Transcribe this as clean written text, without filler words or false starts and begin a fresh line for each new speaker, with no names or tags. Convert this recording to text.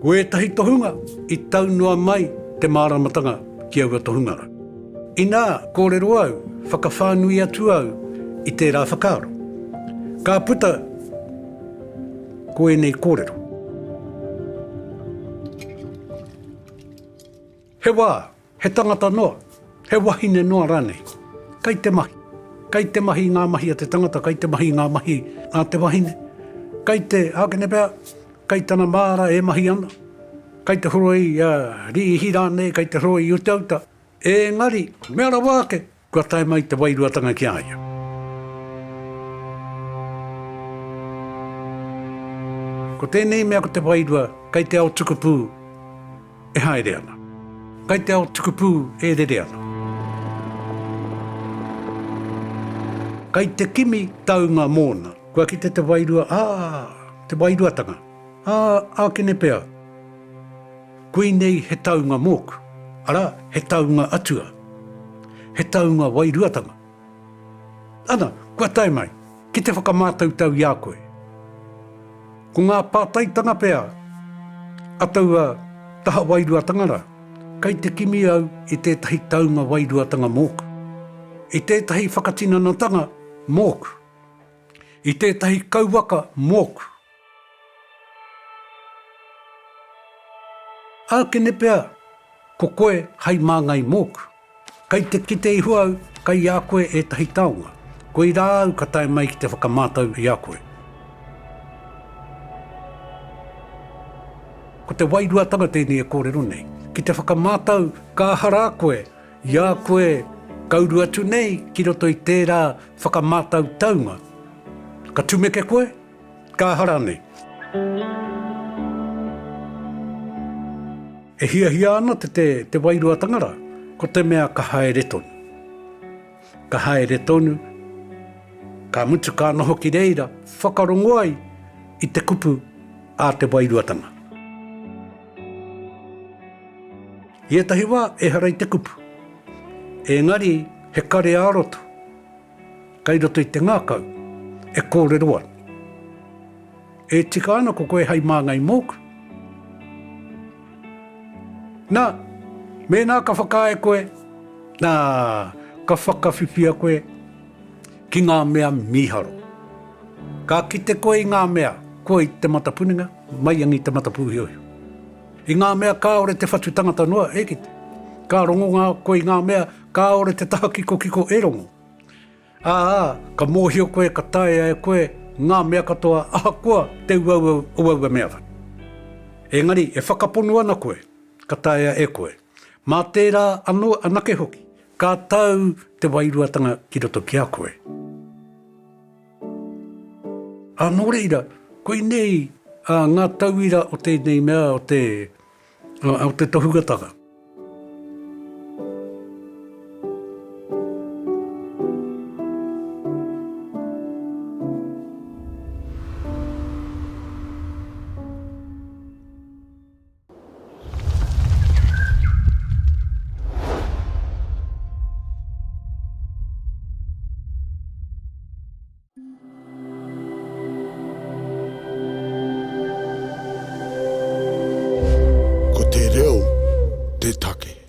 Koe tahi tohunga I taunua mai te māramatanga ki aua tohungara. Inā kōrero au, whakawhānui atu au I tērā whakaaro. Ka puta koe nei kōrero. He wā, he tangata noa, he wahine noa rānei. Kai te mahi. Kai te mahi ngā mahi a te tangata, kai te mahi ngā mahi a te wahine. Kai te ākene pēr, kai tana māra e mahi ana. Kai te horoi rihi rānei, kai te horoi utauta. Engari, mea wāke, kua tae mai te Wairuatanga ki aia. Ko tēnei mea ko te wairua, kai te ao tukupū e haere ana. Kai te ao tukupū e rere ana. Kai te kimi taunga mōna, kua ki te wairua, te Wairuatanga. Ākene pēr. Koe nei he taunga mōku. Ara, he taunga atua. He taunga Wairuatanga. Ana, kua tae mai, ki te whakamātautau i a koe. Ko ngā pātaitanga pēr, ataua taha Wairuatangara, kai te kimi au I tētahi taunga Wairuatanga mōku. I tētahi whakatinanatanga mōku. I tētahi kauwaka mōku. Ākene pēr, ko koe hai māngai mōku. Kai te kite I huau, kai a koe e tahi taonga. Koe rāu ka tae mai ki te whakamātau I a koe. Ko te Wairuatanga tēnei e kōrero nei. Ki te whakamātau ka hara koe, I a koe kauru atu nei ki roto I tērā whakamātau taunga. Ka tumeke koe, ka hara nei. E hia ana te Wairuatangara, ko te mea ka haere tonu. Ka haere tonu, ka mutu ka noho ki reira, whakarongo ai I te kupu a te Wairuatanga. I etahi wā e harai te kupu. Engari he kare āroto. Kai roto I te ngākau, e kōrero anu. E tika ana ko koe hai māngai mōku. Nā, me nā ka whakae koe, nā ka whakawhiwhia koe ki ngā mea miharo. Ka kite koe I ngā mea, koe I te matapuninga, mai angi te matapuhiohio. I ngā mea kāore te whatu tangata noa, e kite. Ka rongo ngā koe I ngā mea, kāore te taha kiko e rongo. Ka mōhio koe, ka tae e koe, ngā mea katoa, koa, te uaua mea whanu. Engari, e whakaponu ana koe, ka tae e koe. Mā tērā anake hoki, ka tau te Wairuatanga ki roto ki a koe. Nō reira, koe nei ngā tauira o tēnei mea o te tohugatanga.
Ko te reo, te take.